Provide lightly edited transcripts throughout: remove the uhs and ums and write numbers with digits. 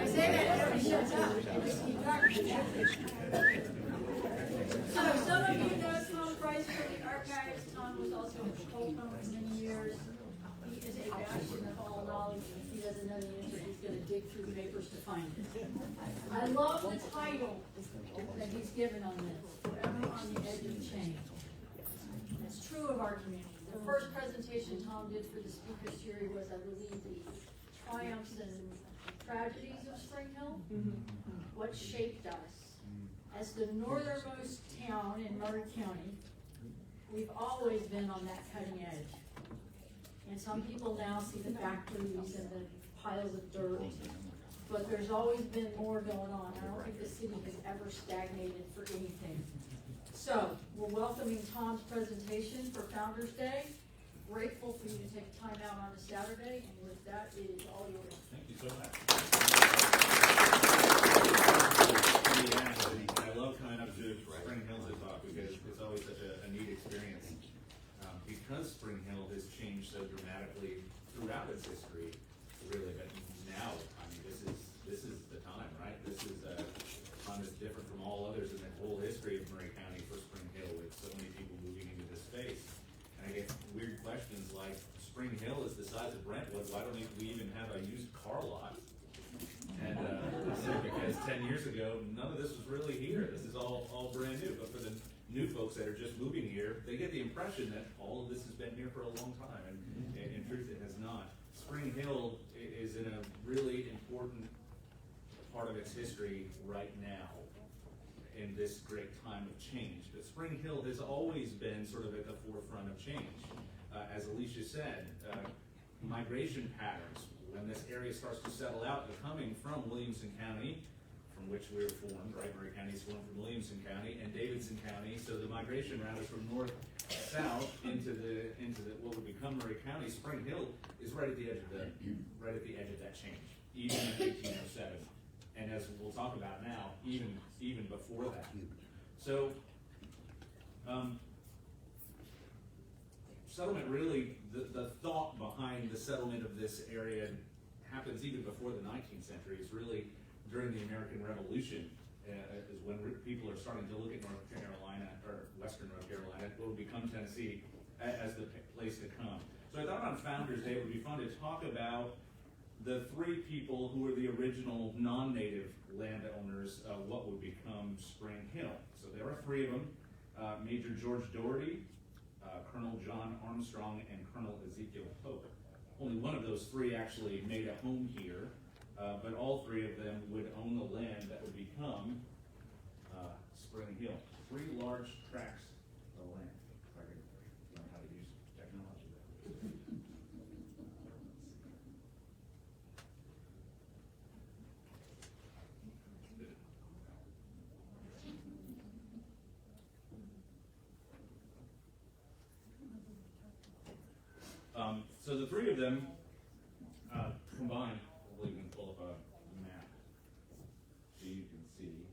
say that and everybody shuts up. So some of you know Tom Price from the Archivist. Tom was also a consultant for many years. He is a bachelor of all knowledge. If he doesn't know the answer, he's going to dig through papers to find it. I love the title that he's given on this, Forever on the Edge of Change. It's true of our community. The first presentation Tom did for the speaker series was, I believe, the triumphs and tragedies of Spring Hill. What shaped us. As the northernmost town in Maury County, we've always been on that cutting edge. And some people now see the factories and the piles of dirt, but there's always been more going on. I don't think the city has ever stagnated for anything. So, we're welcoming Tom's presentation for Founders Day. Grateful for you to take time out on a Saturday, and with that, it is all yours. Thank you so much. I love coming up to Spring Hill to talk because it's always such a neat experience. Because Spring Hill has changed so dramatically throughout its history, really, but now, I mean, this is the time, right? This is a time that's different from all others in the whole history of Maury County for Spring Hill, with so many people moving into this space. And I get weird questions like, Spring Hill is the size of Brentwood, why don't we even have a used car lot? And because 10 years ago, none of this was really here. This is all brand new. But for the new folks that are just moving here, they get the impression that all of this has been here for a long time. And in truth, it has not. Spring Hill is in a really important part of its history right now in this great time of change. But Spring Hill has always been sort of at the forefront of change. As Alicia said, migration patterns, when this area starts to settle out, they're coming from Williamson County, from which we were formed, right? Maury County is formed from Williamson County and Davidson County. So the migration route is from north south into the what would become Maury County. Spring Hill is right at the edge of that change, even in 1807, and as we'll talk about now, even before that. So settlement, really, the thought behind the settlement of this area happens even before the 19th century. It's really during the American Revolution is when people are starting to look at North Carolina, or Western North Carolina, what would become Tennessee, as the place to come. So I thought on Founders Day it would be fun to talk about the three people who were the original non-native landowners of what would become Spring Hill. So there are three of them, Major George Doherty, Colonel John Armstrong, and Colonel Ezekiel Pope. Only one of those three actually made a home here, but all three of them would own the land that would become Spring Hill. Three large tracts of land. If I could learn how to use technology there. So the three of them combined, we can pull up a map so you can see.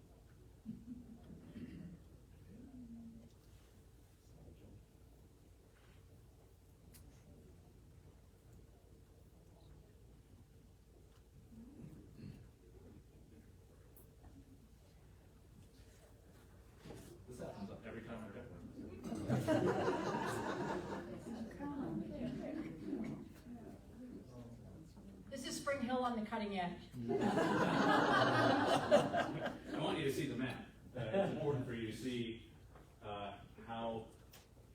This happens every time I get one. This is Spring Hill on the cutting edge. I want you to see the map. It's important for you to see how.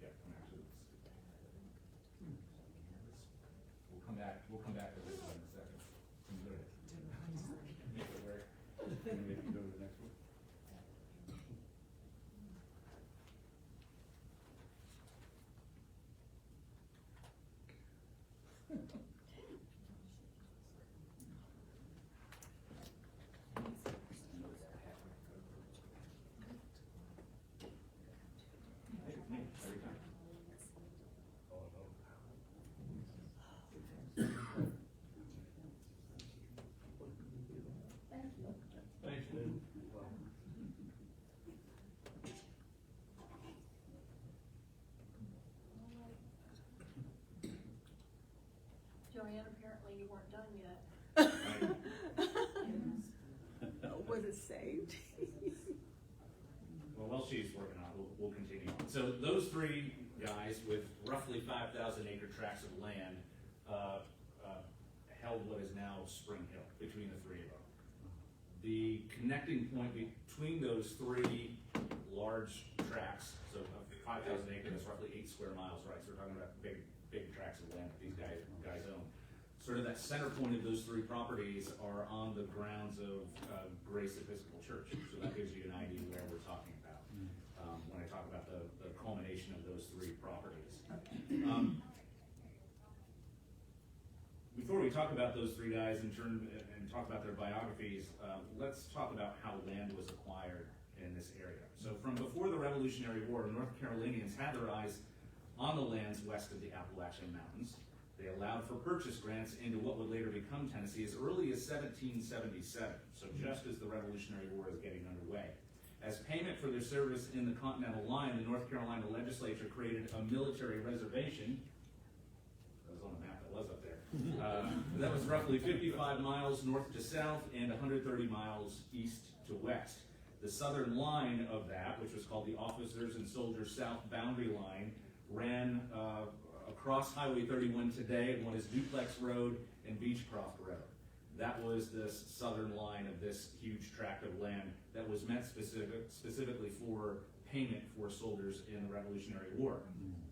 Yeah, actually, we'll come back to this one in a second. Make it work. Maybe we can go to the next one. Joanne, apparently you weren't done yet. saved. Well, while she's working on it, we'll continue on. So those three guys with roughly 5,000 acre tracts of land held what is now Spring Hill between the three of them. The connecting point between those three large tracts, so 5,000 acres, that's roughly 8 square miles, right? So we're talking about big tracts of land that these guys own. Sort of that center point of those three properties are on the grounds of Grace Episcopal Church. So that gives you an idea where we're talking about when I talk about the culmination of those three properties. Before we talk about those three guys and talk about their biographies, let's talk about how land was acquired in this area. So from before the Revolutionary War, North Carolinians had their eyes on the lands west of the Appalachian Mountains. They allowed for purchase grants into what would later become Tennessee as early as 1777, so just as the Revolutionary War is getting underway. As payment for their service in the Continental Line, the North Carolina legislature created a military reservation. That was on the map, that was up there. That was roughly 55 miles north to south and 130 miles east to west. The southern line of that, which was called the Officers and Soldiers South Boundary Line, ran across Highway 31 today and what is Duplex Road and Beechcroft Road. That was the southern line of this huge tract of land that was meant specifically for payment for soldiers in the Revolutionary War.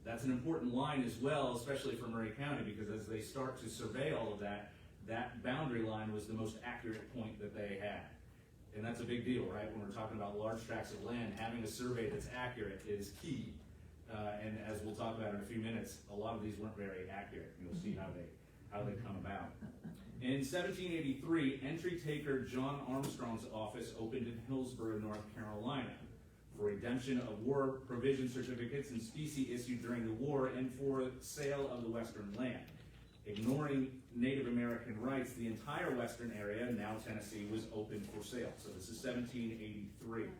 That's an important line as well, especially for Maury County, because as they start to survey all of that, that boundary line was the most accurate point that they had. And that's a big deal, right? When we're talking about large tracts of land, having a survey that's accurate is key. And as we'll talk about in a few minutes, a lot of these weren't very accurate. You'll see how they come about. In 1783, entry taker John Armstrong's office opened in Hillsborough, North Carolina, for redemption of war provision certificates and specie issued during the war and for sale of the western land. Ignoring Native American rights, the entire western area, now Tennessee, was open for sale. So this is 1783.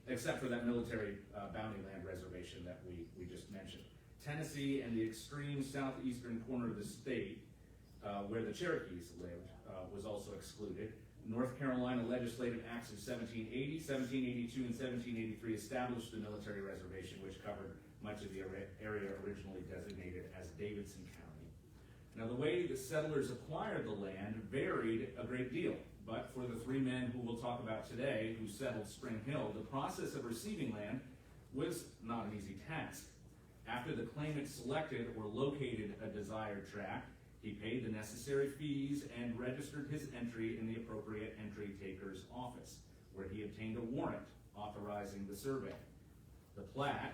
Except for that military bounty land reservation that we just mentioned. Tennessee and the extreme southeastern corner of the state, where the Cherokees lived, was also excluded. North Carolina Legislative Acts of 1780, 1782, and 1783 established the military reservation, which covered much of the area originally designated as Davidson County. Now, the way the settlers acquired the land varied a great deal. But for the three men who we'll talk about today who settled Spring Hill, the process of receiving land was not an easy task. After the claimant selected or located a desired tract, he paid the necessary fees and registered his entry in the appropriate entry taker's office, where he obtained a warrant authorizing the survey. The plat,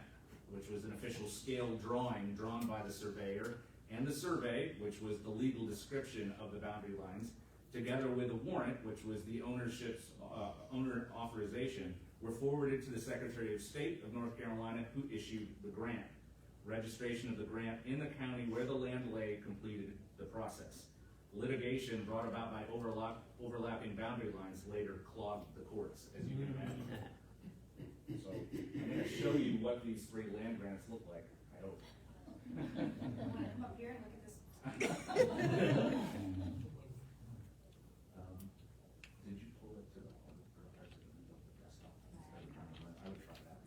which was an official scale drawing drawn by the surveyor, and the survey, which was the legal description of the boundary lines, together with a warrant, which was the owner authorization, were forwarded to the Secretary of State of North Carolina, who issued the grant. Registration of the grant in the county where the land lay completed the process. Litigation brought about by overlapping boundary lines later clogged the courts, as you can imagine. So I'm going to show you what these three land grants look like, I hope. I want to come up here and look at this. Did you pull it to the desktop? I would try that.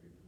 Save it.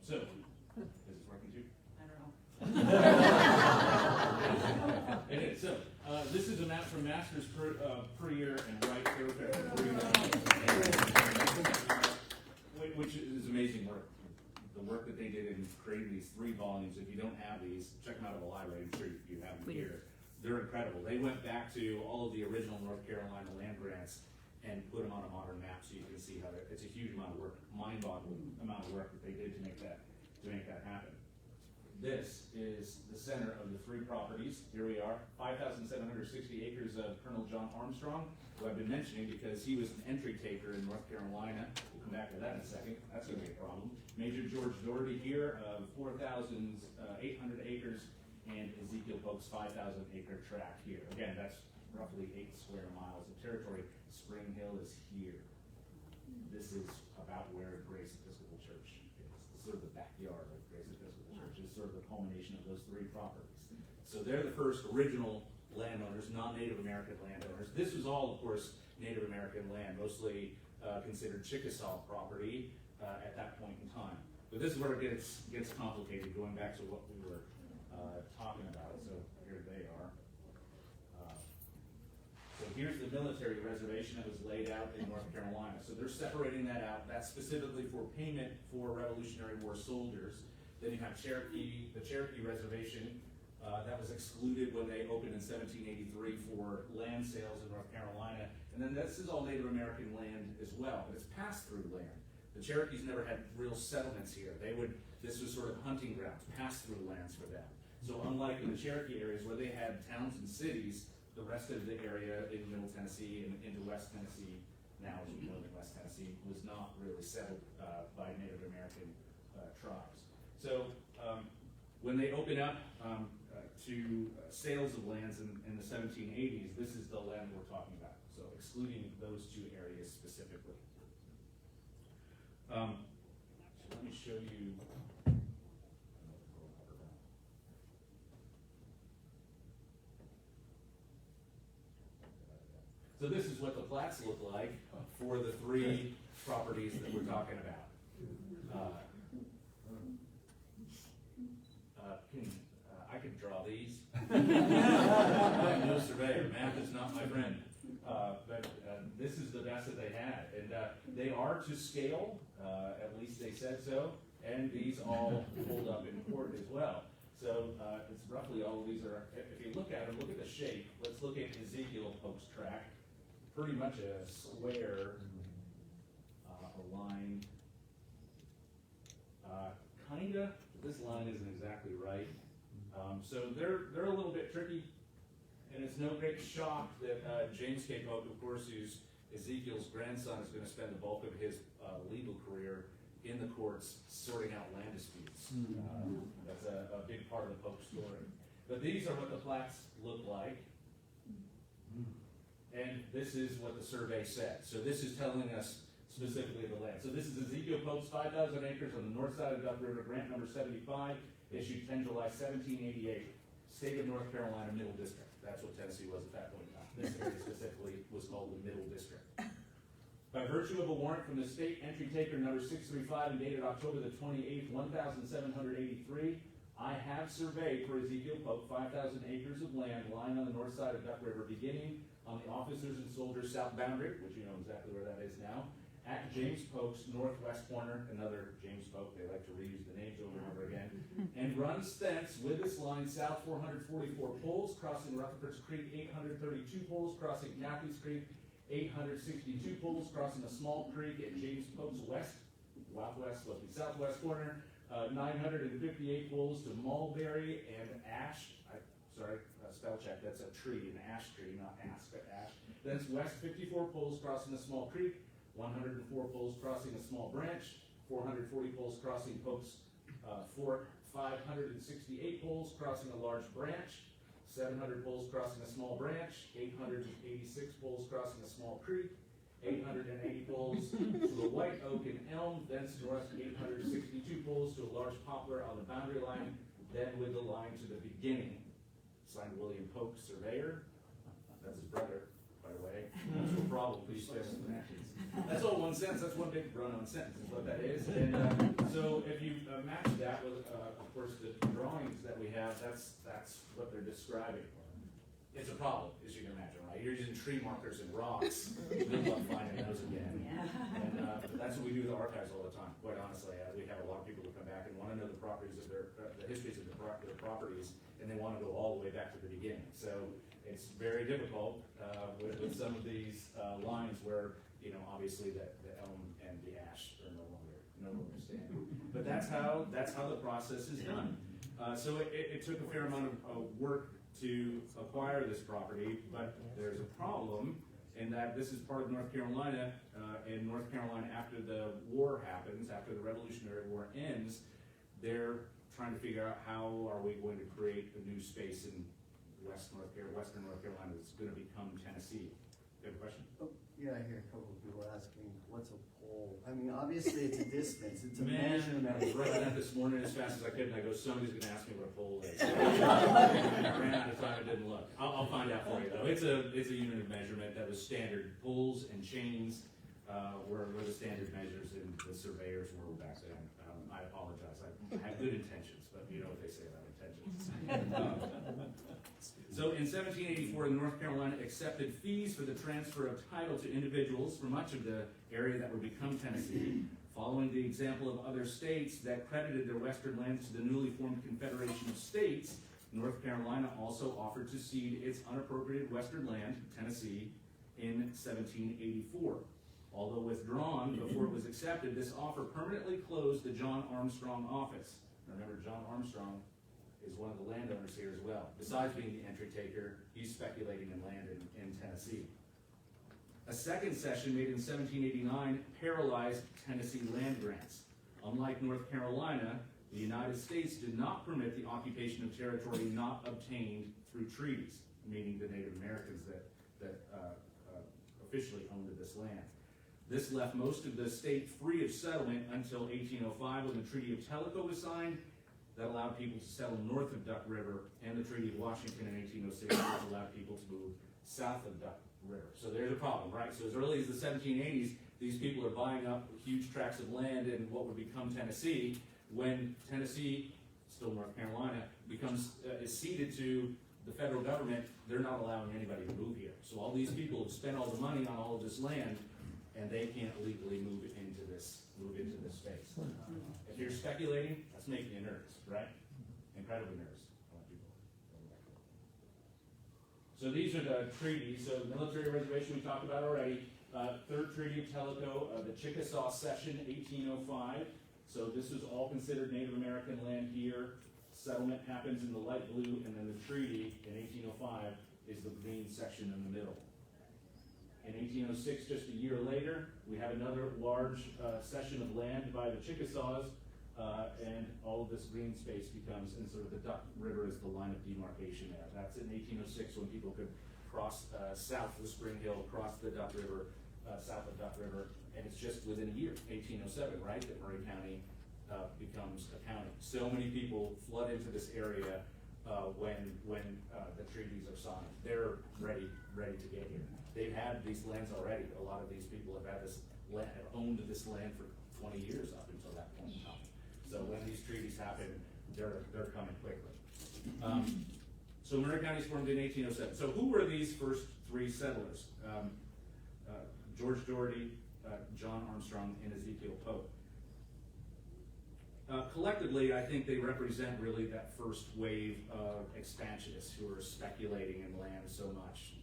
So, is this working too? I don't know. It is. So, this is a map from Masters per year and Wright Thoroughfare per year, which is created these 3 volumes. If you don't have these, check them out at the library. I'm sure you have them here. They're incredible. They went back to all of the original North Carolina land grants and put them on a modern map so you can see how it's a huge amount of work, mind-boggling amount of work that they did to make that happen. This is the center of the 3 properties. Here we are, 5,760 acres of Colonel John Armstrong, who I've been mentioning because he was an entry taker in North Carolina. We'll come back to that in a second. That's going to be a problem. Major George Doherty here of 4,800 acres, and Ezekiel Polk's 5,000-acre tract here. Again, that's roughly 8 square miles of territory. Spring Hill is here. This is about where Grace Episcopal Church is. It's sort of the backyard of Grace Episcopal Church. It's sort of the culmination of those 3 properties. So they're the first original landowners, non-Native American landowners. This was all, of course, Native American land, mostly considered Chickasaw property at that point in time. But this is where it gets complicated, going back to what we were talking about. So here they are. So here's the military reservation that was laid out in North Carolina. So they're separating that out. That's specifically for payment for Revolutionary War soldiers. Then you have Cherokee, the Cherokee Reservation, that was excluded when they opened in 1783 for land sales in North Carolina. And then this is all Native American land as well, but it's pass-through land. The Cherokees never had real settlements here. This was sort of hunting grounds, pass-through lands for them. So unlike in the Cherokee areas where they had towns and cities, the rest of the area in Middle Tennessee and into West Tennessee, now as we know in West Tennessee, was not really settled by Native American tribes. So when they open up to sales of lands in the 1780s, this is the land we're talking about. So excluding those 2 areas specifically. So let me show you. So this is what the plats look like for the 3 properties that we're talking about. I can draw these. I'm no surveyor. Math is not my friend. But this is the best that they had. And they are to scale, at least they said so. And these all hold up in court as well. So it's roughly all of these are, if you look at them, look at the shape. Let's look at Ezekiel Polk's tract. Pretty much a square, aligned, kinda. This line isn't exactly right. So they're a little bit tricky, and it's no great shock that James K. Polk, of course, who's Ezekiel's grandson, is going to spend the bulk of his legal career in the courts sorting out land disputes. That's a big part of the Polk story. But these are what the plats look like. And this is what the survey said. So this is telling us specifically the land. So this is Ezekiel Polk's 5,000 acres on the north side of Duck River, grant number 75, issued 10 July 1788, state of North Carolina, Middle District. That's what Tennessee was at that point in time. This area specifically was called the Middle District. By virtue of a warrant from the state entry taker number 635 and dated October the 28th, 1783, I have surveyed for Ezekiel Polk 5,000 acres of land lying on the north side of Duck River, beginning on the officers and soldiers south boundary, which you know exactly where that is now, at James Polk's northwest corner, another James Polk, they like to reuse the names over and over again, and runs thence with this line south 444 poles, crossing Rutherford's Creek, 832 poles, crossing Matthews Creek, 862 poles, crossing a small creek at James Polk's southwest corner, 958 poles to Mulberry and Ash, spell check, that's a tree, an ash tree, not ash, but ash. Thence west 54 poles crossing a small creek, 104 poles crossing a small branch, 440 poles crossing Polk's Fork, 568 poles crossing a large branch, 700 poles crossing a small branch, 886 poles crossing a small creek, 880 poles to a white oak and elm, thence north 862 poles to a large poplar on the boundary line, then with the line to the beginning. Signed William Polk, surveyor. That's his brother, by the way. That's no problem, please spare some actions. That's all one sentence. That's one big run-on sentence is what that is. And so if you match that with, of course, the drawings that we have, that's what they're describing. It's a problem, as you can imagine, right? You're using tree markers and rocks. Good luck finding those again. And that's what we do with the archives all the time, quite honestly. We have a lot of people who come back and want to know the properties of the histories of their properties, and they want to go all the way back to the beginning. So it's very difficult with some of these lines where, you know, obviously the elm and the ash are no longer standing. But that's how the process is done. So it took a fair amount of work to acquire this property, but there's a problem in that this is part of North Carolina. In North Carolina, after the war happens, after the Revolutionary War ends, they're trying to figure out how are we going to create a new space in western North Carolina that's going to become Tennessee. You have a question? Oh, yeah, I hear a couple of people asking, what's a pole? I mean, obviously it's a distance, it's a Man, measurement. I was writing that this morning as fast as I could, and I go, somebody's going to ask me what a pole is. I ran out of time and didn't look. I'll find out for you, though. It's a unit of measurement that was standard. Poles and chains were the standard measures, and the surveyors were back then. I apologize. I had good intentions, but you know what they say about intentions. So in 1784, North Carolina accepted fees for the transfer of title to individuals for much of the area that would become Tennessee, following the example of other states that credited their western lands to the newly formed Confederation of States. North Carolina also offered to cede its unappropriated western land, Tennessee, in 1784. Although withdrawn before it was accepted, this offer permanently closed the John Armstrong office. Remember, John Armstrong is one of the landowners here as well. Besides being the entry taker, he's speculating in land in Tennessee. A second cession made in 1789 paralyzed Tennessee land grants. Unlike North Carolina, the United States did not permit the occupation of territory not obtained through treaties, meaning the Native Americans that officially owned this land. This left most of the state free of settlement until 1805, when the Treaty of Tellico was signed, that allowed people to settle north of Duck River, and the Treaty of Washington in 1806, which allowed people to move south of Duck River. So there's a problem, right? So as early as the 1780s, these people are buying up huge tracts of land in what would become Tennessee. When Tennessee, still North Carolina, is ceded to the federal government, they're not allowing anybody to move here. So all these people have spent all the money on all of this land, and they can't legally move into this space. If you're speculating, that's making you nervous, right? Incredibly nervous. So these are the treaties. So the military reservation we talked about already. Third Treaty of Tellico, the Chickasaw Cession, 1805. So this was all considered Native American land here. Settlement happens in the light blue, and then the treaty in 1805 is the green section in the middle. In 1806, just a year later, we have another large cession of land by the Chickasaws, and all of this green space becomes, and sort of the Duck River is the line of demarcation there. That's in 1806 when people could cross south of Spring Hill, cross the Duck River, south of Duck River, and it's just within a year, 1807, right, that Maury County becomes a county. So many people flood into this area when the treaties are signed. They're ready to get here. They've had these lands already. A lot of these people have owned this land for 20 years up until that point in time. So when these treaties happen, they're coming quickly. So Maury County is formed in 1807. So who were these first three settlers? George Doherty, John Armstrong, and Ezekiel Pope. Collectively, I think they represent really that first wave of expansionists who are speculating in land so much.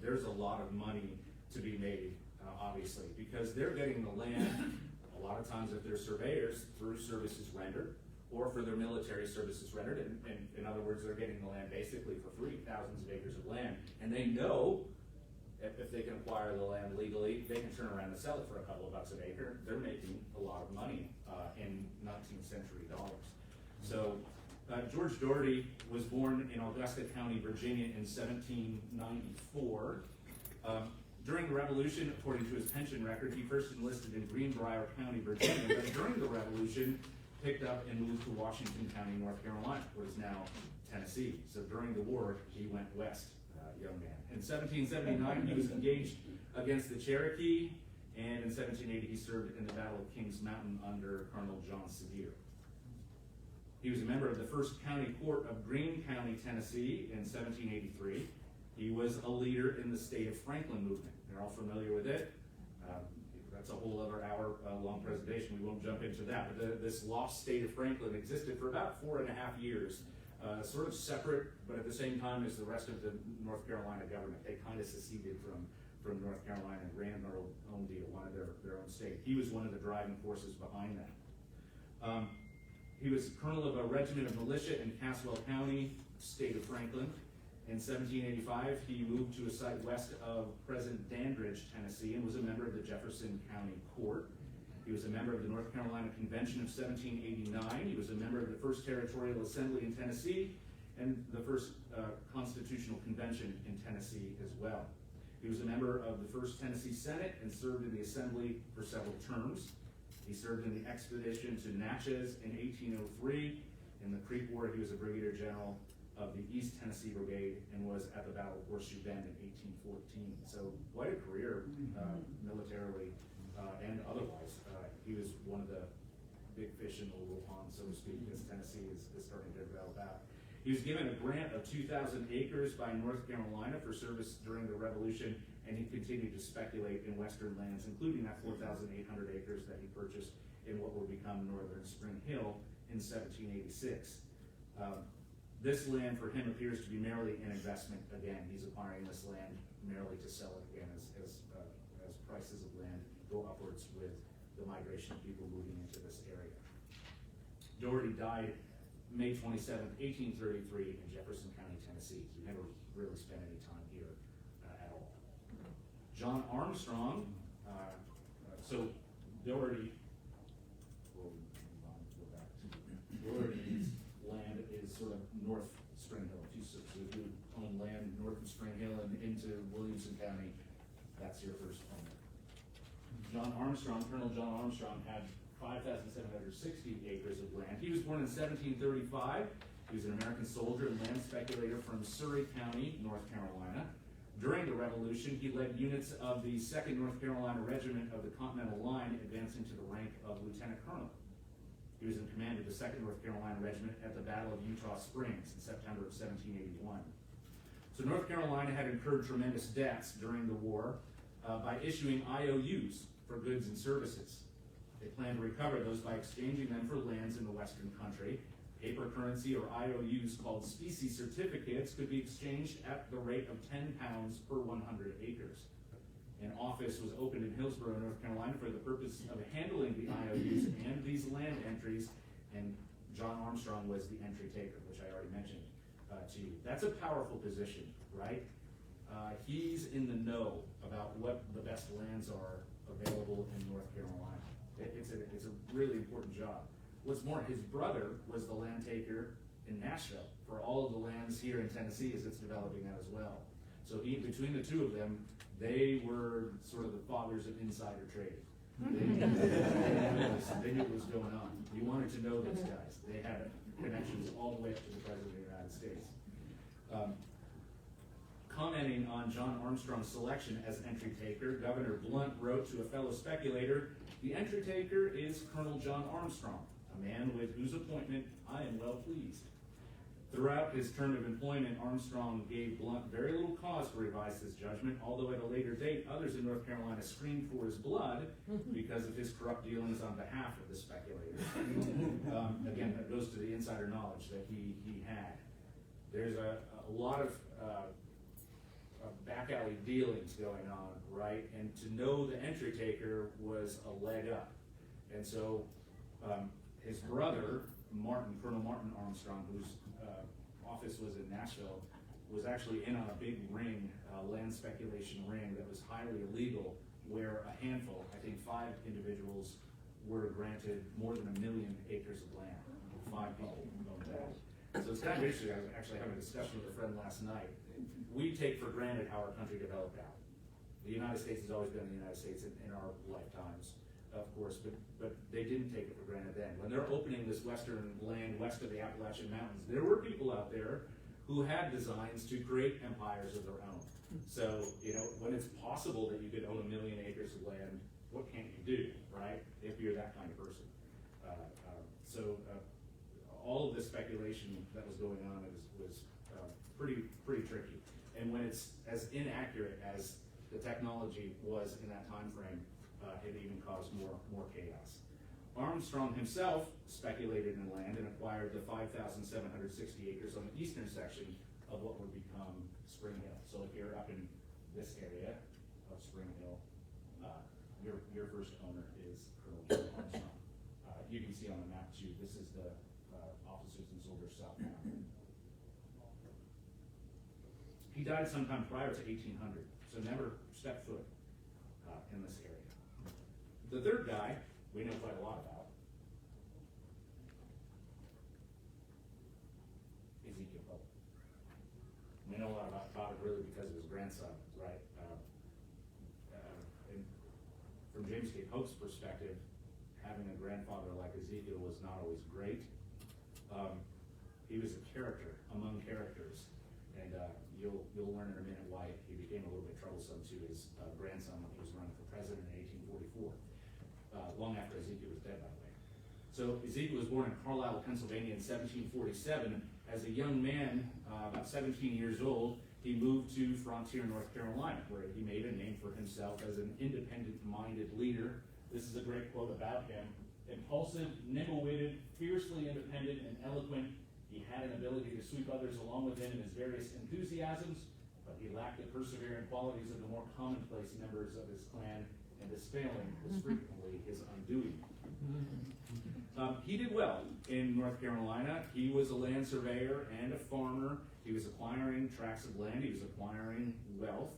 There's a lot of money to be made, obviously, because they're getting the land, a lot of times if they're surveyors, through services rendered, or for their military services rendered. And in other words, they're getting the land basically for free, thousands of acres of land. And they know if they can acquire the land legally, they can turn around and sell it for a couple of bucks an acre. They're making a lot of money in 19th century dollars. So George Doherty was born in Augusta County, Virginia in 1794. During the Revolution, according to his pension record, he first enlisted in Greenbrier County, Virginia, but during the Revolution, picked up and moved to Washington County, North Carolina, what is now Tennessee. So during the war, he went west, young man. In 1779, he was engaged against the Cherokee, and in 1780, he served in the Battle of Kings Mountain under Colonel John Sevier. He was a member of the First County Court of Greene County, Tennessee in 1783. He was a leader in the State of Franklin movement. They're all familiar with it. That's That's a whole other hour long presentation. We won't jump into that. But this lost state of Franklin existed for about 4.5 years, sort of separate, but at the same time as the rest of the North Carolina government. They kind of seceded from North Carolina and ran their own deal, wanted their own state. He was one of the driving forces behind that. He was colonel of a regiment of militia in Caswell County, state of Franklin. In 1785, he moved to a site west of present Dandridge, Tennessee, and was a member of the Jefferson County Court. He was a member of the North Carolina Convention of 1789. He was a member of the First Territorial Assembly in Tennessee and the First Constitutional Convention in Tennessee as well. He was a member of the First Tennessee Senate and served in the Assembly for several terms. He served in the expedition to Natchez in 1803. In the Creek War, he was a brigadier general of the East Tennessee Brigade and was at the Battle of Horseshoe Bend in 1814. So quite a career militarily and otherwise. He was one of the big fish in the little pond, so to speak, as Tennessee is starting to develop out. He was given a grant of 2,000 acres by North Carolina for service during the Revolution, and he continued to speculate in western lands, including that 4,800 acres that he purchased in what would become northern Spring Hill in 1786. This land for him appears to be merely an investment. Again, he's acquiring this land merely to sell it again as prices of land go upwards with the migration of people moving into this area. Doherty died May 27th, 1833 in Jefferson County, Tennessee. He never really spent any time here at all. John Armstrong, so Doherty, we'll move on, go back to Doherty's land is sort of North Spring Hill. If you own land north of Spring Hill and into Williamson County, that's your first home. John Armstrong, Colonel John Armstrong, had 5,760 acres of land. He was born in 1735. He was an American soldier and land speculator from Surry County, North Carolina. During the Revolution, he led units of the 2nd North Carolina Regiment of the Continental Line, advancing to the rank of lieutenant colonel. He was in command of the 2nd North Carolina Regiment at the Battle of Eutaw Springs in September of 1781. So North Carolina had incurred tremendous debts during the war by issuing IOUs for goods and services. They planned to recover those by exchanging them for lands in the Western country. Paper currency, or IOUs, called specie certificates, could be exchanged at the rate of 10 pounds per 100 acres. An office was opened in Hillsborough, North Carolina, for the purpose of handling the IOUs and these land entries, and John Armstrong was the entry taker, which I already mentioned to you. That's a powerful position, right? He's in the know about what the best lands are available in North Carolina. It's a really important job. What's more, his brother was the land taker in Nashville for all of the lands here in Tennessee as it's developing out as well. So between the two of them, they were sort of the fathers of insider trading. They knew what was going on. You wanted to know those guys. They had connections all the way up to the President of the United States. Commenting on John Armstrong's selection as entry taker, Governor Blunt wrote to a fellow speculator, "The entry taker is Colonel John Armstrong, a man with whose appointment I am well pleased." Throughout his term of employment, Armstrong gave Blunt very little cause to revise his judgment, although at a later date, others in North Carolina screamed for his blood because of his corrupt dealings on behalf of the speculator. Again, that goes to the insider knowledge that he had. There's a lot of back alley dealings going on, right? And to know the entry taker was a leg up. And so his brother, Colonel Martin Armstrong, whose office was in Nashville, was actually in on a big ring, land speculation ring that was highly illegal, where a handful, I think 5 individuals, were granted more than 1 million acres of land. 5 people owned that. So it's kind of interesting. I was actually having a discussion with a friend last night. We take for granted how our country developed out. The United States has always been the United States in our lifetimes, of course, but they didn't take it for granted then. When they're opening this western land west of the Appalachian Mountains, there were people out there who had designs to create empires of their own. So, when it's possible that you could own 1 million acres of land, what can't you do, right? If you're that kind of person. All of this speculation that was going on was pretty tricky. And when it's as inaccurate as the technology was in that time frame, it even caused more chaos. Armstrong himself speculated in land and acquired the 5,760 acres on the eastern section of what would become Spring Hill. So if you're up in this area of Spring Hill, your first owner is Colonel John Armstrong. You can see on the map too, this is the officers and soldiers south map. He died sometime prior to 1800, so never stepped foot in this area. The third guy we know quite a lot about, Ezekiel Pope. We know a lot about it really because of his grandson, right? And from James K. Pope's perspective, having a grandfather like Ezekiel was not always great. He was a character among characters, and you'll learn in a minute why he became a little bit troublesome to his grandson when he was running for president in 1844, long after Ezekiel was dead, by the way. So Ezekiel was born in Carlisle, Pennsylvania in 1747. As a young man, about 17 years old, he moved to Frontier, North Carolina, where he made a name for himself as an independent-minded leader. This is a great quote about him. Impulsive, nimble-witted, fiercely independent, and eloquent, he had an ability to sweep others along with him in his various enthusiasms, but he lacked the persevering qualities of the more commonplace members of his clan, and his failing was frequently his undoing. He did well in North Carolina. He was a land surveyor and a farmer. He was acquiring tracts of land. He was acquiring wealth.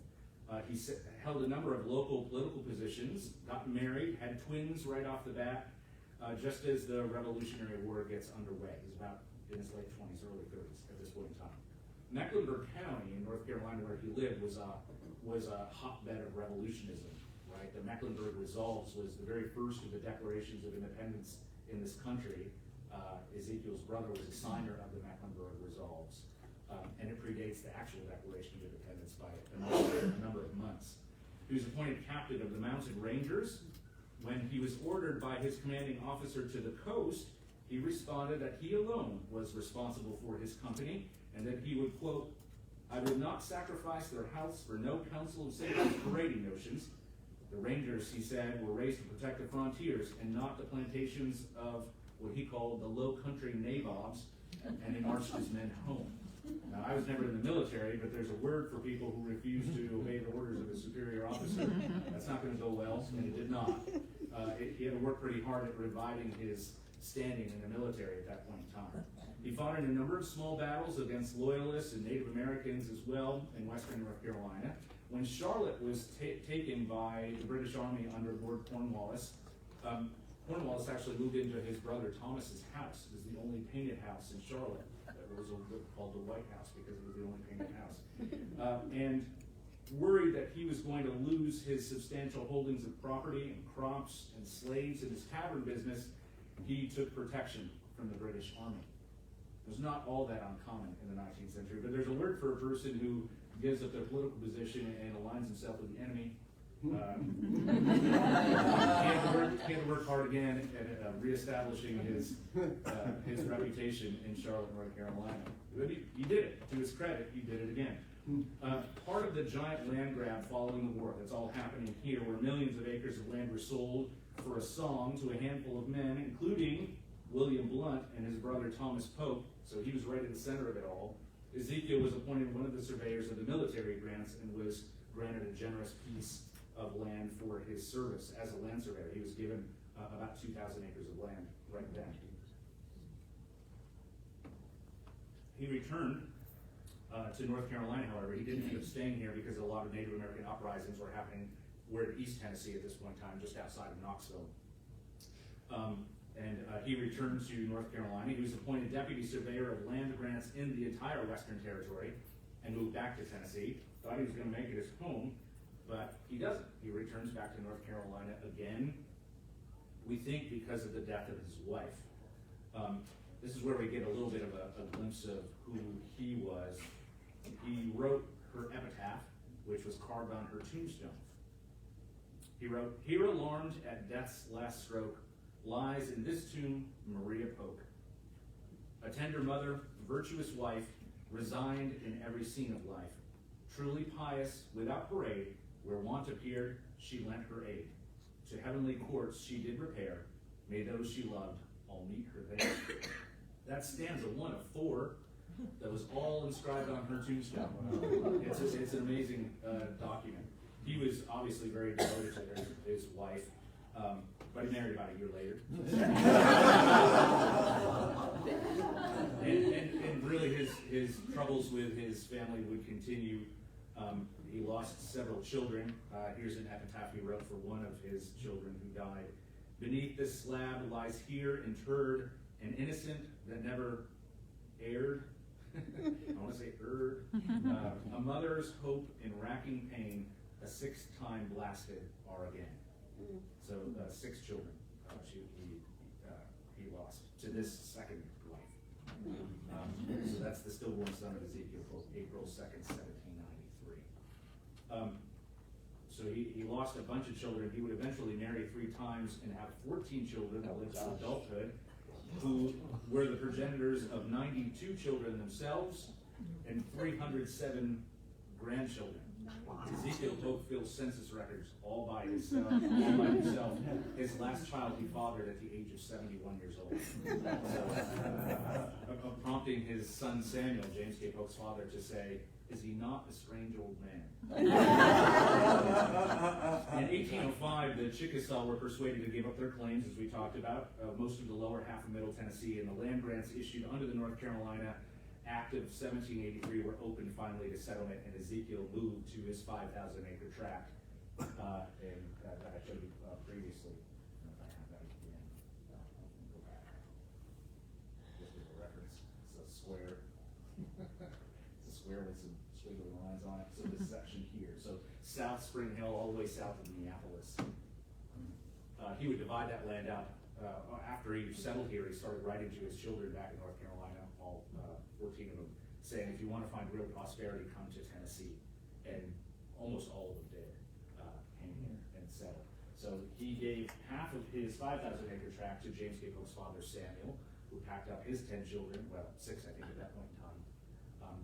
He held a number of local political positions, got married, had twins right off the bat, just as the Revolutionary War gets underway. He's about in his late 20s, early 30s at this point in time. Mecklenburg County in North Carolina, where he lived, was a hotbed of revolutionism, right? The Mecklenburg Resolves was the very first of the declarations of independence in this country. Ezekiel's brother was a signer of the Mecklenburg Resolves, and it predates the actual Declaration of Independence by a number of months. He was appointed captain of the Mounted Rangers. When he was ordered by his commanding officer to the coast, he responded that he alone was responsible for his company, and that he would, quote, "I would not sacrifice their healths for no council of citizens parading notions. The Rangers," he said, "were raised to protect the frontiers and not the plantations of what he called the low country nabobs," and he marched his men home. Now, I was never in the military, but there's a word for people who refuse to obey the orders of a superior officer. That's not going to go well, and it did not. He had to work pretty hard at reviving his standing in the military at that point in time. He fought in a number of small battles against Loyalists and Native Americans as well in western North Carolina. When Charlotte was taken by the British Army under Lord Cornwallis, Cornwallis actually moved into his brother Thomas's house. It was the only painted house in Charlotte. It was called the White House because it was the only painted house. And worried that he was going to lose his substantial holdings of property and crops and slaves in his tavern business, he took protection from the British Army. It was not all that uncommon in the 19th century, but there's a word for a person who gives up their political position and aligns himself with the enemy. He had to work hard again at reestablishing his reputation in Charlotte, North Carolina. But he did it. To his credit, he did it again. Part of the giant land grab following the war that's all happening here, where millions of acres of land were sold for a song to a handful of men, including William Blount and his brother Thomas Pope, so he was right at the center of it all. Ezekiel was appointed one of the surveyors of the military grants and was granted a generous piece of land for his service as a land surveyor. He was given about 2,000 acres of land right then. He returned to North Carolina, however. He didn't end up staying here because a lot of Native American uprisings were happening. We're in East Tennessee at this point in time, just outside of Knoxville. He returned to North Carolina. He was appointed deputy surveyor of land grants in the entire Western Territory and moved back to Tennessee. Thought he was going to make it his home, but he doesn't. He returns back to North Carolina again, we think because of the death of his wife. This is where we get a little bit of a glimpse of who he was. He wrote her epitaph, which was carved on her tombstone. He wrote, "Here alarmed at death's last stroke, lies in this tomb Maria Polk, a tender mother, virtuous wife, resigned in every scene of life, truly pious without parade, where want appeared, she lent her aid. to heavenly courts she did repair, may those she loved all meet her there. That's stanza 1 of 4 that was all inscribed on her tombstone. It's an amazing document. He was obviously very devoted to his wife, but he married about a year later. and really his troubles with his family would continue. He lost several children. Here's an epitaph he wrote for one of his children who died. Beneath this slab lies here interred an innocent that never erred. I want to say erred. A mother's hope in racking pain, a 6th time blasted are again. So 6 children he lost to this second wife. So that's the stillborn son of Ezekiel, April 2nd, 1793. So he lost a bunch of children. He would eventually marry 3 times and have 14 children that lived to adulthood, who were the progenitors of 92 children themselves and 307 grandchildren. Ezekiel Pope fills census records all by himself. His last child he fathered at the age of 71 years old. Prompting his son Samuel, James K. Pope's father, to say, "Is he not a strange old man?" In 1805, the Chickasaw were persuaded to give up their claims, as we talked about, most of the lower half of Middle Tennessee, and the land grants issued under the North Carolina Act of 1783 were opened finally to settlement, and Ezekiel moved to his 5,000-acre tract, that I showed you previously. I don't know if I have that again. Go back. Just as a reference, it's a square. It's a square with some squiggly lines on it. So this section here, so South Spring Hill, all the way south of Minneapolis. He would divide that land out. After he settled here, he started writing to his children back in North Carolina, all 14 of them, saying, if you want to find real prosperity, come to Tennessee. And almost all of them did, came here and settled. So he gave half of his 5,000-acre tract to James K. Pope's father, Samuel, who packed up his 10 children, well, 6, I think, at that point in time.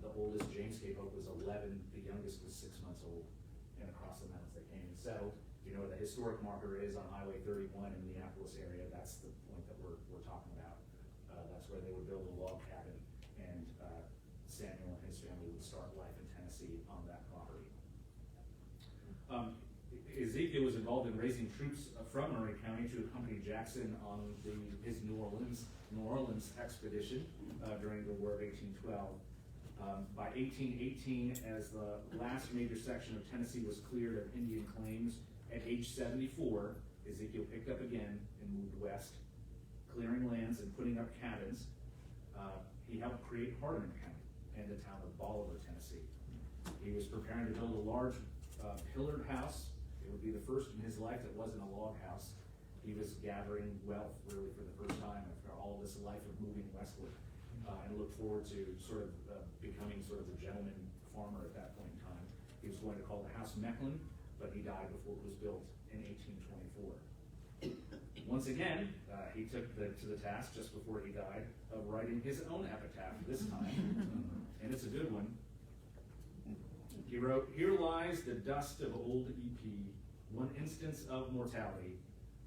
The oldest, James K. Pope, was 11, the youngest was 6 months old, and across the mountains they came and settled. You know where the historic marker is on Highway 31 in the Minneapolis area. That's the point that we're talking about. That's where they would build a log cabin, and Samuel and his family would start life in Tennessee on that property. Ezekiel was involved in raising troops from Maury County to accompany Jackson on his New Orleans expedition during the War of 1812. By 1818, as the last major section of Tennessee was cleared of Indian claims, at age 74, Ezekiel picked up again and moved west, clearing lands and putting up cabins. He helped create Hardeman County and the town of Bolivar, Tennessee. He was preparing to build a large pillared house. It would be the first in his life that wasn't a log house. He was gathering wealth really for the first time after all this life of moving westward, and looked forward to sort of becoming sort of the gentleman farmer at that point in time. He was going to call the house Mechlin, but he died before it was built in 1824. Once again, he took to the task just before he died of writing his own epitaph this time, and it's a good one. He wrote, "Here lies the dust of old EP, one instance of mortality.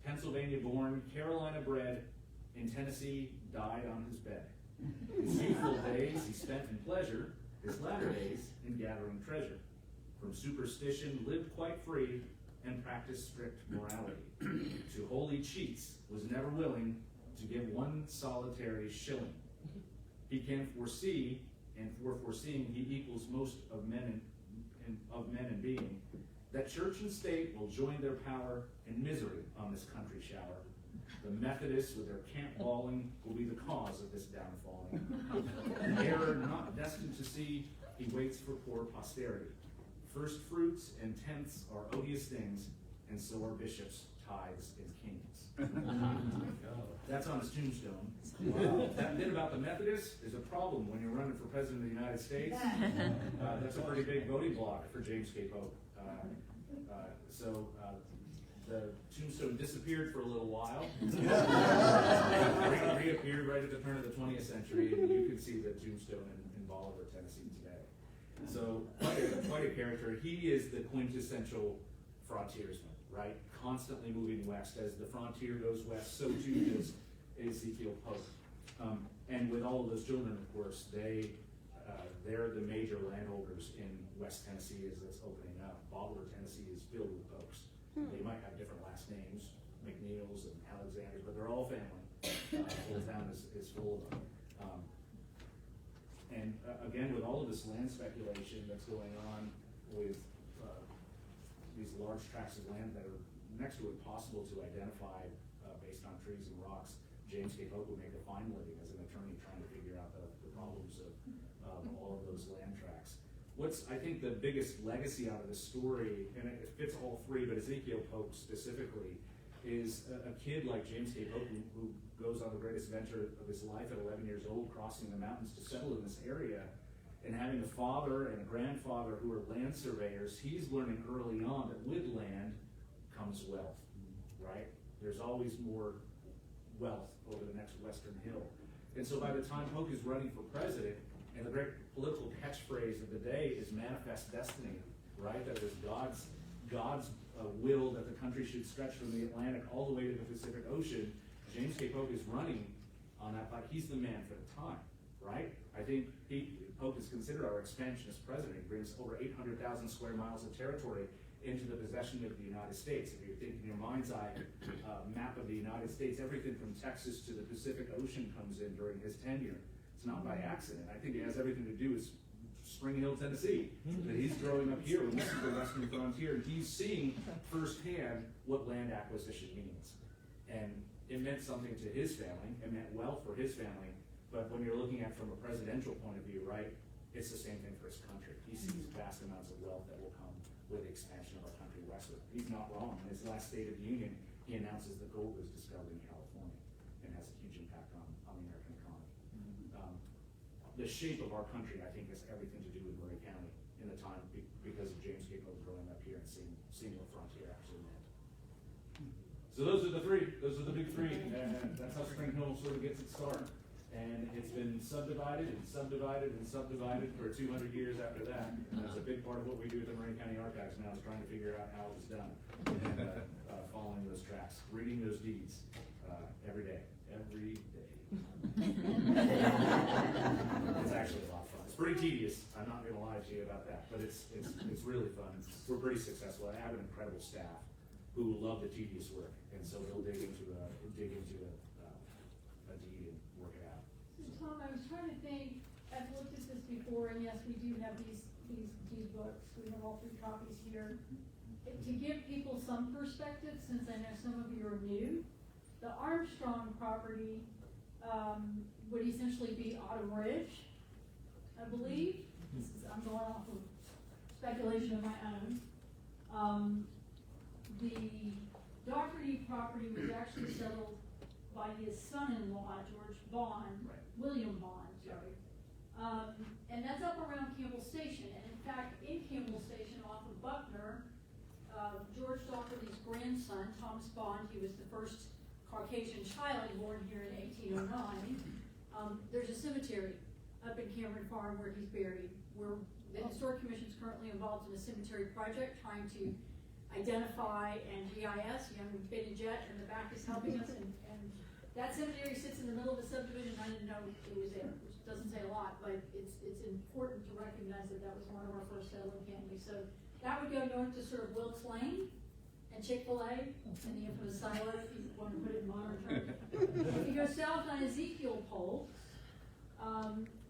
Pennsylvania born, Carolina bred, in Tennessee died on his bed. His youthful days he spent in pleasure, his latter days in gathering treasure. From superstition lived quite free, and practiced strict morality. To holy cheats was never willing to give one solitary shilling. He can foresee, and for foreseeing he equals most of men and being, that church and state will join their power in misery on this country shower. The Methodists with their camp bawling will be the cause of this downfalling. An error not destined to see, he waits for poor posterity. First fruits and tenths are odious things, and so are bishops, tithes, and kings." That's on his tombstone. Wow. That bit about the Methodists is a problem when you're running for president of the United States. That's a pretty big voting block for James K. Pope. So the tombstone disappeared for a little while. Reappeared right at the turn of the 20th century, and you can see the tombstone in Bolivar, Tennessee today. So quite a character. He is the quintessential frontiersman. right? Constantly moving west. As the frontier goes west, so too does Ezekiel Pope. And with all of those children, of course, they're the major landholders in West Tennessee as it's opening up. Butler, Tennessee is filled with Popes. They might have different last names, McNeils and Alexanders, but they're all family. The whole town is full of them. And again, with all of this land speculation that's going on with these large tracts of land that are next to impossible to identify based on trees and rocks, James K. Pope would make a fine living as an attorney trying to figure out the problems of all of those land tracts. What's, I think, the biggest legacy out of this story, and it fits all three, but Ezekiel Pope specifically, is a kid like James K. Pope who goes on the greatest adventure of his life at 11 years old, crossing the mountains to settle in this area, and having a father and a grandfather who are land surveyors. He's learning early on that with land comes wealth, right? There's always more wealth over the next western hill. And so by the time Polk is running for president, and the great political catchphrase of the day is manifest destiny, right? That is God's will that the country should stretch from the Atlantic all the way to the Pacific Ocean. James K. Polk is running on that, like he's the man for the time, right? I think Polk is considered our expansionist president. He brings over 800,000 square miles of territory into the possession of the United States. If you think in your mind's eye map of the United States, everything from Texas to the Pacific Ocean comes in during his tenure. It's not by accident. I think it has everything to do with Spring Hill, Tennessee. That he's growing up here, and this is the western frontier, and he's seeing firsthand what land acquisition means. And it meant something to his family, it meant wealth for his family, but when you're looking at it from a presidential point of view, right, it's the same thing for his country. He sees vast amounts of wealth that will come with the expansion of our country westward. He's not wrong. In his last State of the Union, he announces that gold was discovered in California and has a huge impact on the American economy. The shape of our country, I think, has everything to do with Maury County in the time because of James K. Pope growing up here and seeing what frontier actually meant. So those are the three. Those are the big three, and that's how Spring Hill sort of gets its start. And it's been subdivided and subdivided and subdivided for 200 years after that. And that's a big part of what we do at the Maury County Archives now is trying to figure out how it was done and following those tracks, reading those deeds every day. It's actually a lot of fun. It's pretty tedious. I'm not going to lie to you about that, but it's really fun. We're pretty successful. I have an incredible staff who love the tedious work, and so they'll dig into a deed and work it out. So Tom, I was trying to think. I've looked at this before, and yes, we do have these books. We have all 3 copies here. To give people some perspective, since I know some of you are new, the Armstrong property would essentially be Autumn Ridge, I believe. I'm going off of speculation of my own. The Doherty property was actually settled by his son-in-law, George Bond, Right. William Bond, sorry. And that's up around Campbell Station. And in fact, in Campbell Station off of Buckner, George Doherty's grandson, Thomas Bond, he was the first Caucasian child born here in 1809. There's a cemetery up in Cameron Farm where he's buried. The Historic Commission is currently involved in a cemetery project trying to identify and GIS. Young Betty Jett in the back is helping us, and that cemetery sits in the middle of a subdivision. I didn't know it was there, which doesn't say a lot, but it's important to recognize that that was one of our first settling families. So that would go north to sort of Wilkes Lane and Chick-fil-A and the infamous silo, if you want to put it in modern terms. If you go south on Ezekiel Polk,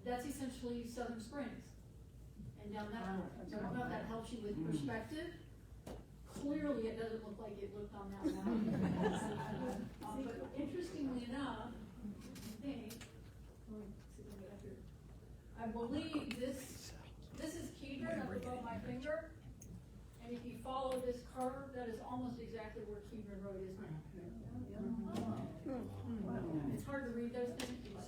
that's essentially Southern Springs. And down that, I don't know if that helps you with perspective. Clearly, it doesn't look like it looked on that line. But interestingly enough, I believe this is Kedron up above my finger. And if you follow this curve, that is almost exactly where Kedron Road is now. It's hard to read those things, but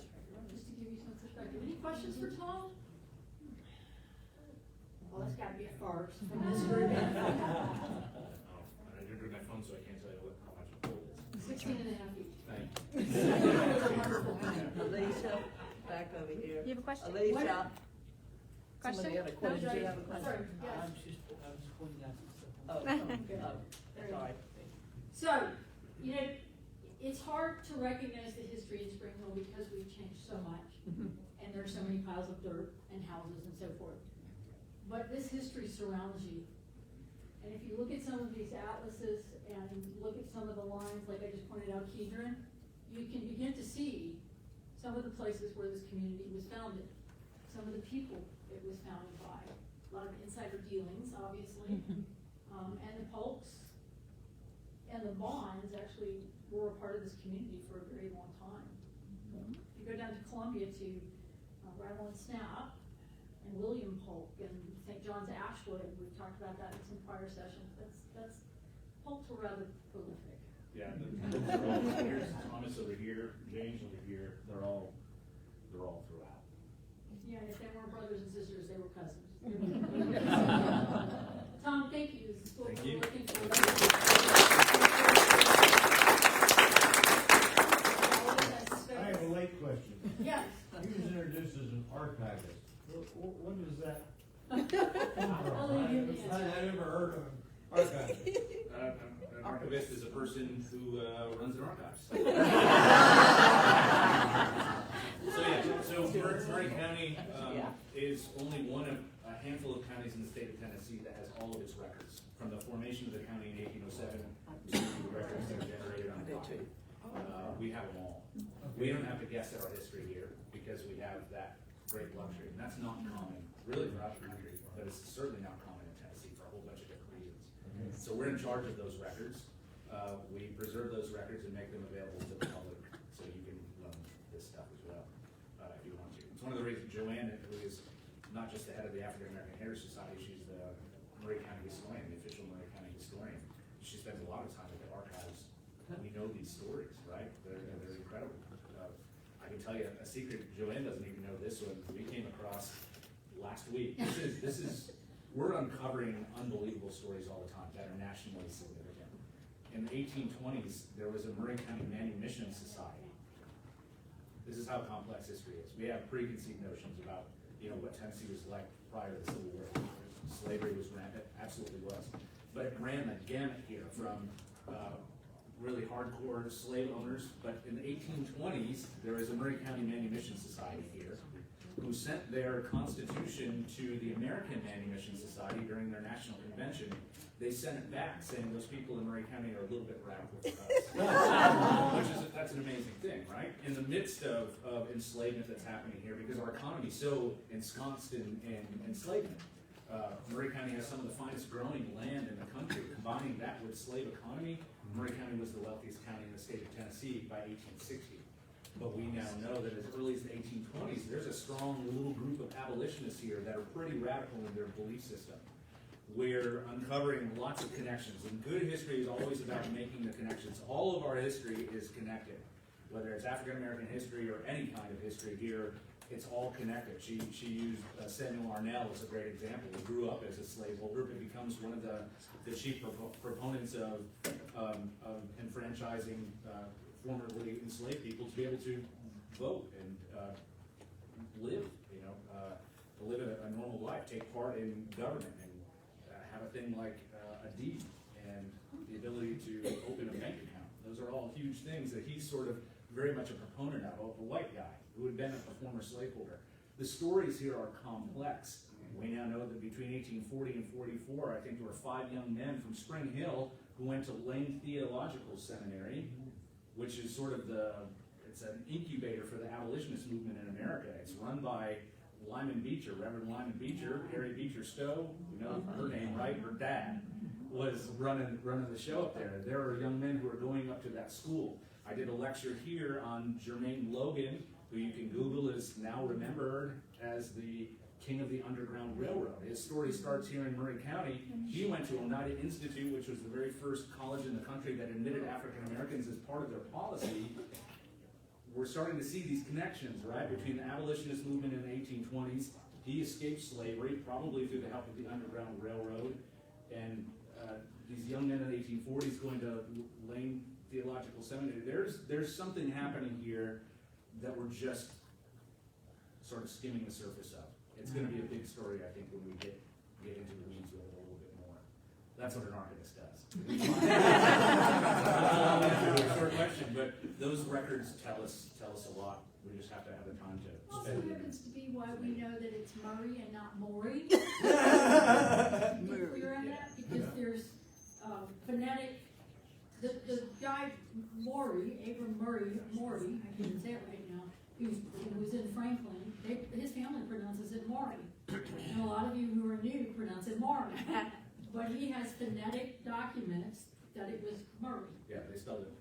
just to give you some perspective. Any questions for Tom? Well, that's got to be a farce from this group. I didn't bring my phone, so I can't tell you how much a pole is. 16 and a half feet. Thank you. Alicia, back over here. You have a question? Alicia. Question? Somebody had a question. Do you have a question? Sorry, yes. I was pointing out some stuff. Oh, Sorry. So, you know, it's hard to recognize the history in Spring Hill because we've changed so much. And there's so many piles of dirt and houses and so forth. But this history surrounds you. And if you look at some of these atlases and look at some of the lines, like I just pointed out, Kedron, you can begin to see some of the places where this community was founded, some of the people it was founded by, a lot of insider dealings, obviously, and the Polks and the Bonds actually were a part of this community for a very long time. If you go down to Columbia to Rattle and Snap and William Polk and St. John's Ashwood, we've talked about that in some prior sessions. That's Polks were rather prolific. Yeah, here's Thomas over here, James over here, they're all throughout. Yeah, and if they weren't brothers and sisters, they were cousins. Tom, thank you. This is what Thank we're you. looking for. I have a late question. Yes. He was introduced as an archivist. What is that? I'll leave you the answer. I never heard of an archivist. An archivist is a person who runs an archives. So Maury County is only one of a handful of counties in the state of Tennessee that has all of its records, from the formation of the county in 1807 to the records that are generated on the clock. We have them all. We don't have to guess at our history here because we have that great luxury, and that's not common, really, throughout the country, but it's certainly not common in Tennessee for a whole bunch of different reasons. So we're in charge of those records. We preserve those records and make them available to the public, so you can learn this stuff as well, if you want to. It's one of the reasons Joanne, who is not just the head of the African American Heritage Society, she's the Maury County historian, the official Maury County historian. She spends a lot of time at the archives. We know these stories, right? They're incredible. I can tell you a secret. Joanne doesn't even know this one. We came across last week. We're uncovering unbelievable stories all the time that are nationally significant. In the 1820s, there was a Maury County Manumission Society. This is how complex history is. We have preconceived notions about, what Tennessee was like prior to the Civil War. Slavery was rampant, absolutely was. But it ran the gamut here from really hardcore slave owners, but in the 1820s, there was a Maury County Manumission Society here who sent their constitution to the American Manumission Society during their national convention. They sent it back saying those people in Maury County are a little bit radical with us. That's an amazing thing, right? In the midst of enslavement that's happening here, because our economy is so ensconced in enslavement. Maury County has some of the finest growing land in the country. Combining that with slave economy, Maury County was the wealthiest county in the state of Tennessee by 1860. But we now know that as early as the 1820s, there's a strong little group of abolitionists here that are pretty radical in their belief system. We're uncovering lots of connections, and good history is always about making the connections. All of our history is connected, whether it's African American history or any kind of history here. It's all connected. She used Samuel Arnell as a great example. He grew up as a slaveholder, but becomes one of the chief proponents of enfranchising formerly enslaved people to be able to vote and live, live a normal life, take part in government, and have a thing like a deed and the ability to open a bank account. Those are all huge things that he's sort of very much a proponent of, a white guy who had been a former slaveholder. The stories here are complex. We now know that between 1840 and 44, I think there were 5 young men from Spring Hill who went to Lane Theological Seminary, which is sort of it's an incubator for the abolitionist movement in America. It's run by Lyman Beecher, Reverend Lyman Beecher, Harry Beecher Stowe, you know her name, right? Her dad was running the show up there. There are young men who are going up to that school. I did a lecture here on Jermaine Logan, who you can Google, is now remembered as the king of the Underground Railroad. His story starts here in Maury County. He went to Oneida Institute, which was the very first college in the country that admitted African Americans as part of their policy. We're starting to see these connections, right, between the abolitionist movement in the 1820s. He escaped slavery, probably through the help of the Underground Railroad, and these young men in the 1840s going to Lane Theological Seminary. There's something happening here that we're just sort of skimming the surface of. It's going to be a big story, I think, when we get into the weeds with it a little bit more. That's what an archivist does. Short question, but those records tell us a lot. We just have to have the time to Also spend it. happens to be why we know that it's Murray and not Maury. Get clear on that, because there's phonetic, the guy Maury, Abram Maury, I can't say it right now, who was in Franklin, his family pronounces it Maury. And a lot of you who are new pronounce it Maury. But he has phonetic documents that it was Murray. Yeah, they spelled it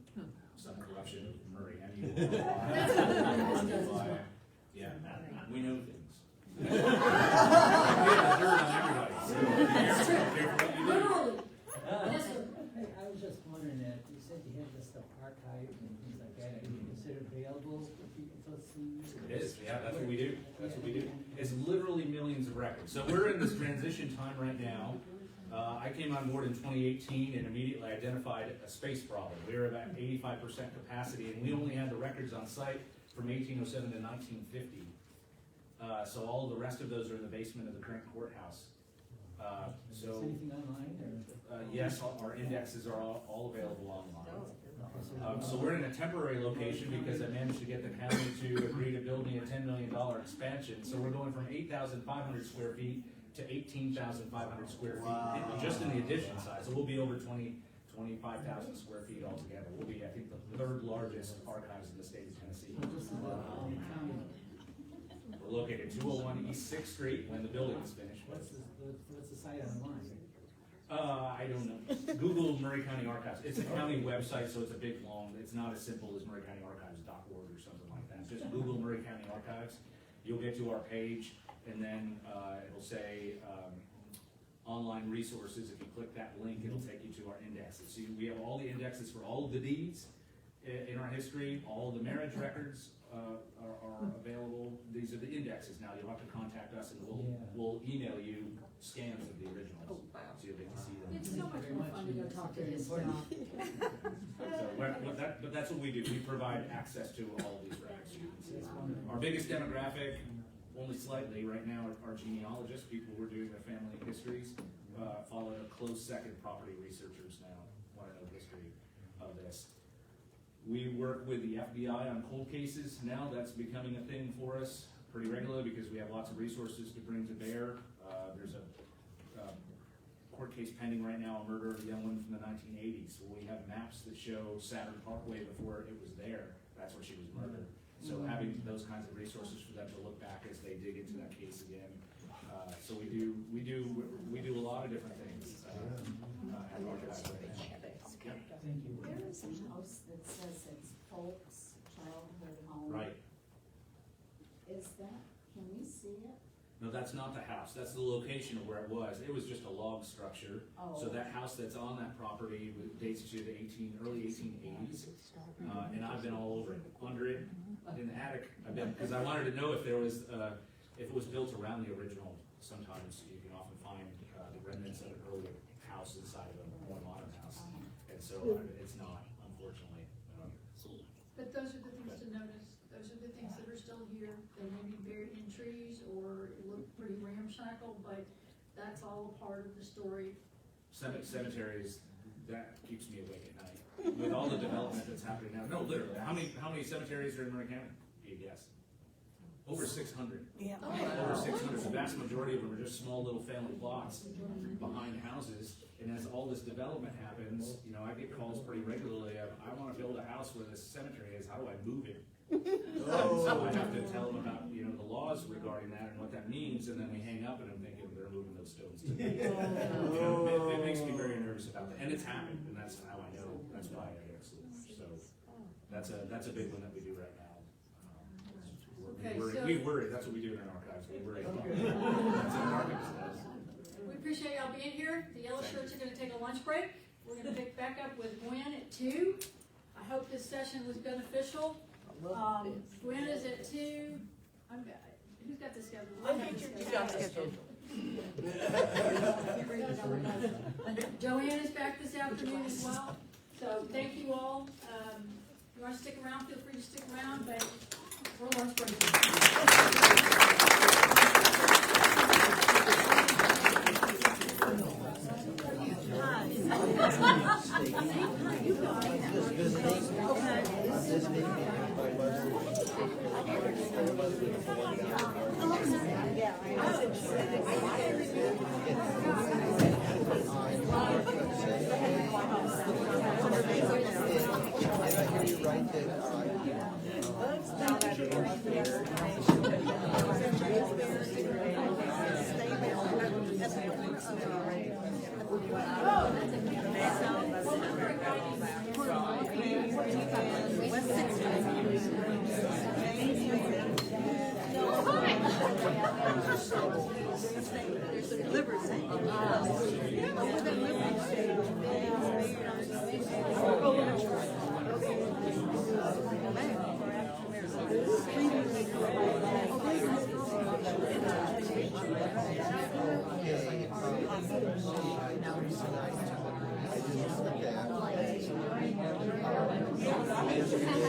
some corruption of Murray. I mean, That's what the archivist does as well. yeah, we know things. We have a dirt on everybody. So That's true. careful what you do. Literally. Yes, sir. Hey, I was just wondering that, you said you had this stuff archived and things like that, and you consider it available for people to see? It is, yeah, that's what we do. That's what we do. It's literally millions of records. So we're in this transition time right now. I came on board in 2018 and immediately identified a space problem. We were about 85% capacity, and we only had the records on site from 1807 to 1950. So all the rest of those are in the basement of the current courthouse. Is anything online, or? Yes, our indexes are all available online. So we're in a temporary location because I managed to get the county to agree to build me a $10 million expansion. So we're going from 8,500 square feet to 18,500 square feet, just in the addition side. So we'll be over 25,000 square feet altogether. We'll be, I think, the third largest archives in the state of Tennessee. We're located at 201 East 6th Street when the building is finished. What's the site online? I don't know. Google Maury County Archives. It's a county website, so it's a big long. It's not as simple as murraycountyantarchives.org or something like that. Just Google Maury County Archives. You'll get to our page, and then it'll say online resources. If you click that link, it'll take you to our indexes. So we have all the indexes for all of the deeds in our history. All the marriage records are available. These are the indexes. Now you'll have to contact us, and we'll email you scans of the originals, so you'll get to see them. It's so much more fun to go talk to this stuff. But that's what we do. We provide access to all of these records. You can see. Our biggest demographic, only slightly right now, are genealogists, people who are doing their family histories, followed a close second property researchers now want to know the history of this. We work with the FBI on cold cases now. That's becoming a thing for us pretty regularly because we have lots of resources to bring to bear. There's a court case pending right now, a murder of a young woman from the 1980s. So we have maps that show Saturn Parkway before it was there. That's where she was murdered. So having those kinds of resources for them to look back as they dig into that case again. So we do a lot of different things. At Archives right now. Thank you. There is a house that says it's Folks Childhood Home. Right. Is that, can we see it? No, that's not the house. That's the location of where it was. It was just a log structure. Oh. So that house that's on that property dates to the early 1880s. And I've been all over it, under it, in the attic. I've been, because I wanted to know if there was, if it was built around the original. Sometimes you can often find the remnants of an early house inside of a more modern house. And so it's not, unfortunately. But those are the things to notice. Those are the things that are still here. They may be buried in trees or look pretty ramshackle, but that's all a part of the story. Cemeteries, that keeps me awake at night. With all the development that's happening now. No, literally. How many cemeteries are in Maury County? Do you guess? Over 600. Yeah. Over 600. The vast majority of them are just small little family plots behind houses. And as all this development happens, you know, I get calls pretty regularly of, I want to build a house where this cemetery is. How do I move it? So I have to tell them about, you know, the laws regarding that and what that means, and then we hang up and I'm thinking they're moving those stones to me. You know, it makes me very nervous about that, and it's happened, and that's how I know. That's why I guess. So that's a big one that we do right now. Okay, We worry. That's what we do in our archives. We worry. That's what our archives does. We appreciate y'all being here. The yellow shirts are gonna take a lunch break. We're gonna pick back up with Gwen at 2. I hope this session was beneficial. Gwen is at 2. Who's got the schedule? I have the schedule. Joanne is back this afternoon as well. So thank you all. If you want to stick around, feel free to stick around, but we're lunch break.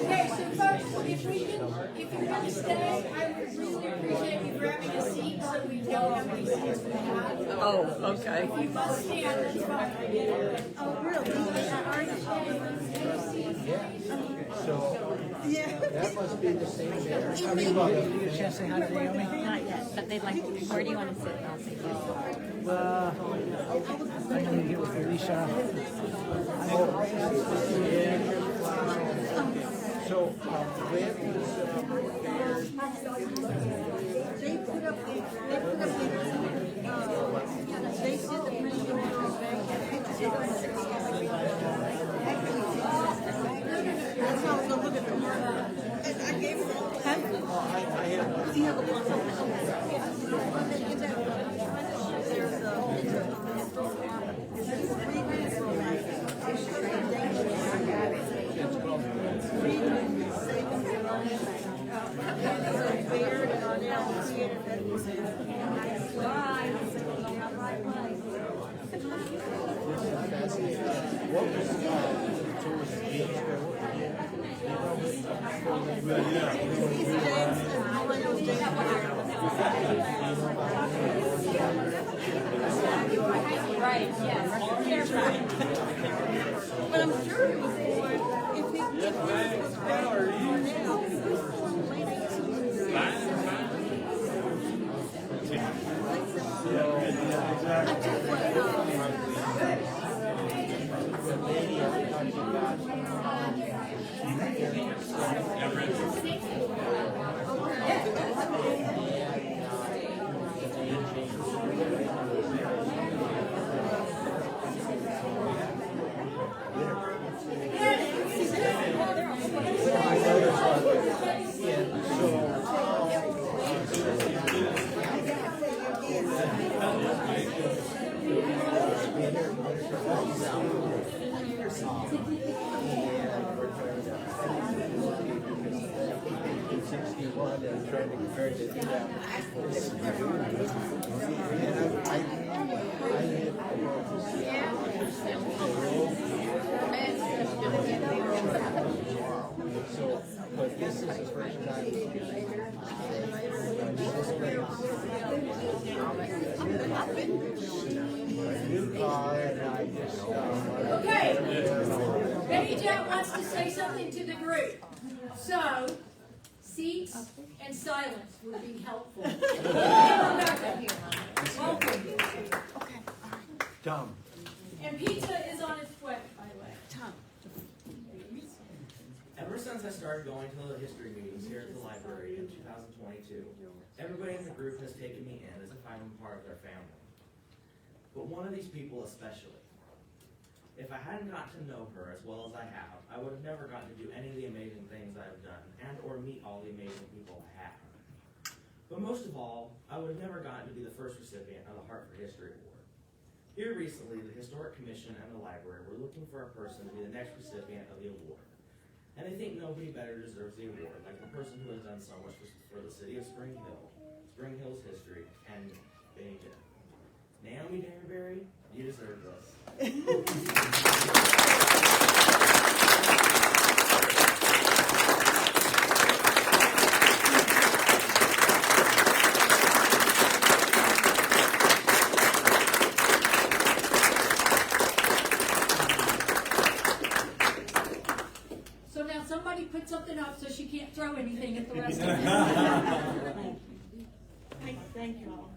Okay, so folks, if you're gonna stay, I would really appreciate you grabbing a seat so we tell how many seats we have. Oh, okay. If you must stand, that's fine. Oh, really? That must be the same chair. Did you get a chance to say hi to Naomi? Not yet, but they'd like, where do you want to sit? I'll sit I'm gonna get with Alicia. So, when was, They put up they did the printing that's how I was gonna look at them. I gave it all. Do you have a one? Right, yes. But I'm sure it was more, if it was better now. and trying to compare it to that. So, but this is the first time. New car, and I just. Okay. Betty Jet wants to say something to the group. So, seats and silence would be helpful. Welcome. Tom. And pizza is on its way, by the way. Ever since I started going to the history meetings here at the library in 2022, everybody in the group has taken me in as if I'm part of their family. But one of these people especially. If I hadn't gotten to know her as well as I have, I would have never gotten to do any of the amazing things I've done and or meet all the amazing people I have. But most of all, I would have never gotten to be the first recipient of the Hartford History Award. Here recently, the Historic Commission and the library were looking for a person to be the next recipient of the award. And they think nobody better deserves the award like the person who has done so much for the city of Spring Hill's history, and they did. Naomi Danbury, you deserve this. So now somebody put something up so she can't throw anything at the rest of it. Thank you all.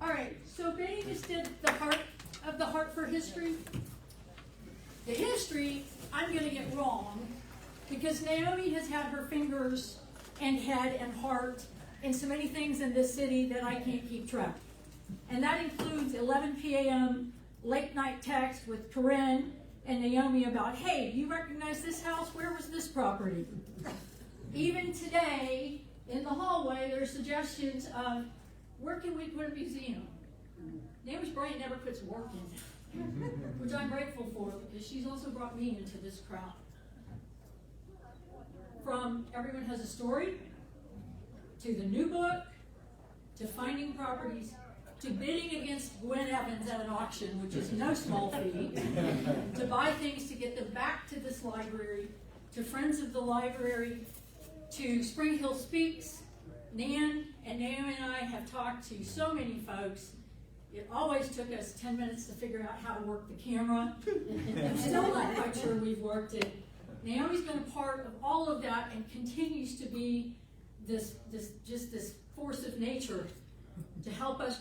All right, so Benny just did the heart for history. The history, I'm going to get wrong, because Naomi has had her fingers and head and heart in so many things in this city that I can't keep track. And that includes 11 p.m. late night text with Corinne and Naomi about, hey, you recognize this house? Where was this property? Even today, in the hallway, there are suggestions of, where can we put a museum? Naomi's brain never puts working, which I'm grateful for, because she's also brought me into this crowd. From Everyone Has a Story, to the new book, to finding properties, to bidding against Gwen Evans at an auction, which is no small feat, to buy things to get them back to this library, to Friends of the Library, to Spring Hill Speaks. Nan and Naomi and I have talked to so many folks. It always took us 10 minutes to figure out how to work the camera. I'm still not quite sure we've worked it. Naomi's been a part of all of that and continues to be this force of nature to help us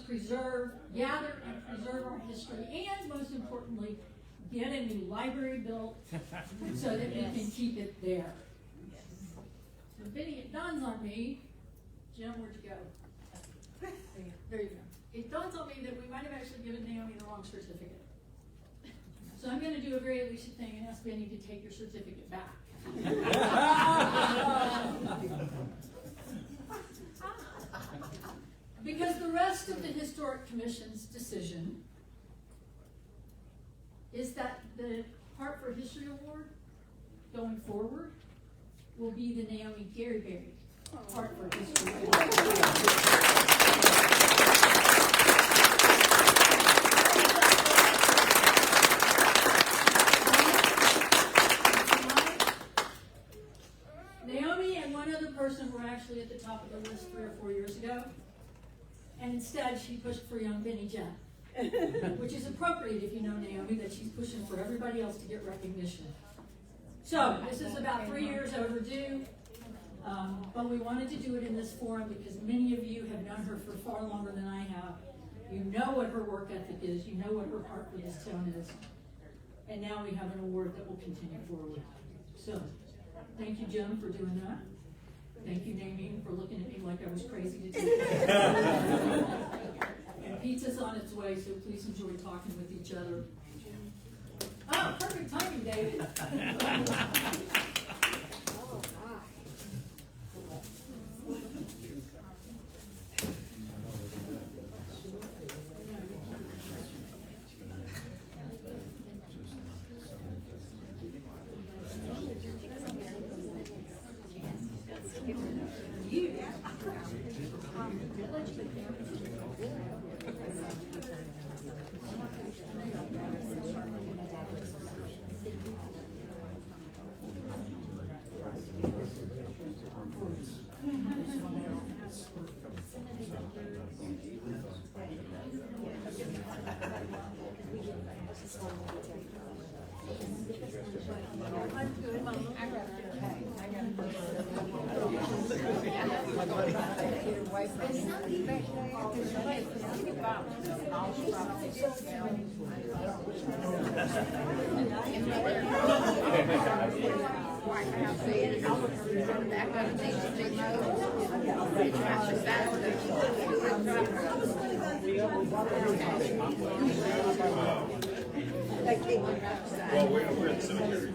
gather and preserve our history, and most importantly, get a new library built so that we can keep it there. So Vinny, it dawns on me, Jim, where'd you go? There you go. It dawns on me that we might have actually given Naomi the wrong certificate. So I'm going to do a very Alicia thing and ask Benny to take your certificate back. Because the rest of the Historic Commission's decision is that the Heart for History Award going forward will be the Naomi Garyberry Heart for History Award. Naomi and one other person were actually at the top of the list 3 or 4 years ago. And instead, she pushed for young Benny Jen, which is appropriate if you know Naomi, that she's pushing for everybody else to get recognition. So, this is about 3 years overdue, but we wanted to do it in this forum because many of you have known her for far longer than I have. You know what her work ethic is, you know what her heart for this town is, and now we have an award that will continue forward. So, thank you, Jim, for doing that. Thank you, Naomi, for looking at me like I was crazy to do that. And pizza's on its way, so please enjoy talking with each other. Oh, perfect timing, David. Well, we're at the cemetery.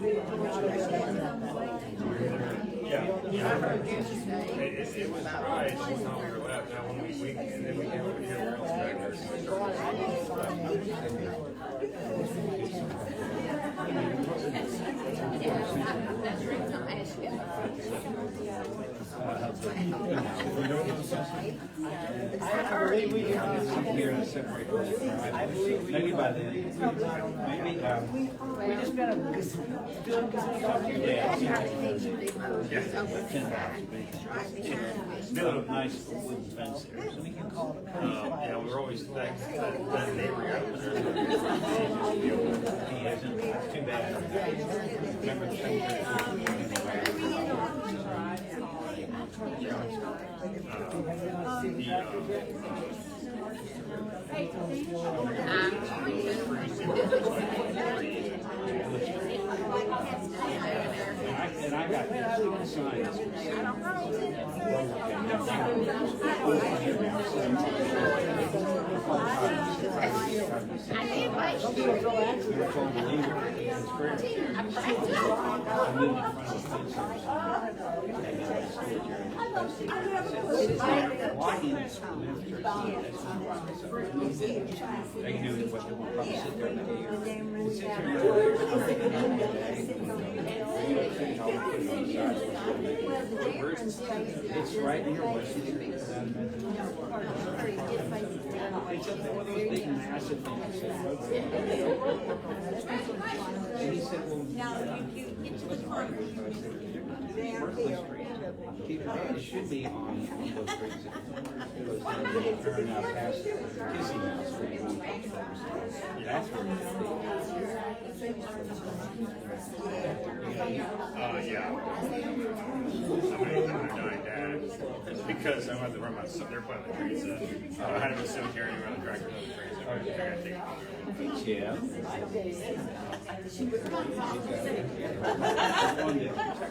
Yeah. It was dry, it's just not where we're at. Now, when we and then we get over here, we're back there. I heard believe we can sit here and separate. Maybe by then. Maybe, we just gotta do it because we talked to your dad. Build a nice wooden fence there, so we can call it. Yeah, we were always, that neighbor guy was there. He hasn't, it's too bad. Remember the and I got signs. They can do what they want, probably sit there and sit there it's right in your west. It's up there with those big massive things. And he said, well, Berkeley Street. It should be on those streets. It was turn out past Kissing House. That's where Yeah. Somebody died dad. Because I wanted to run my son, they're planting the trees. I had him in the cemetery and run the tractor on the trees. Yeah.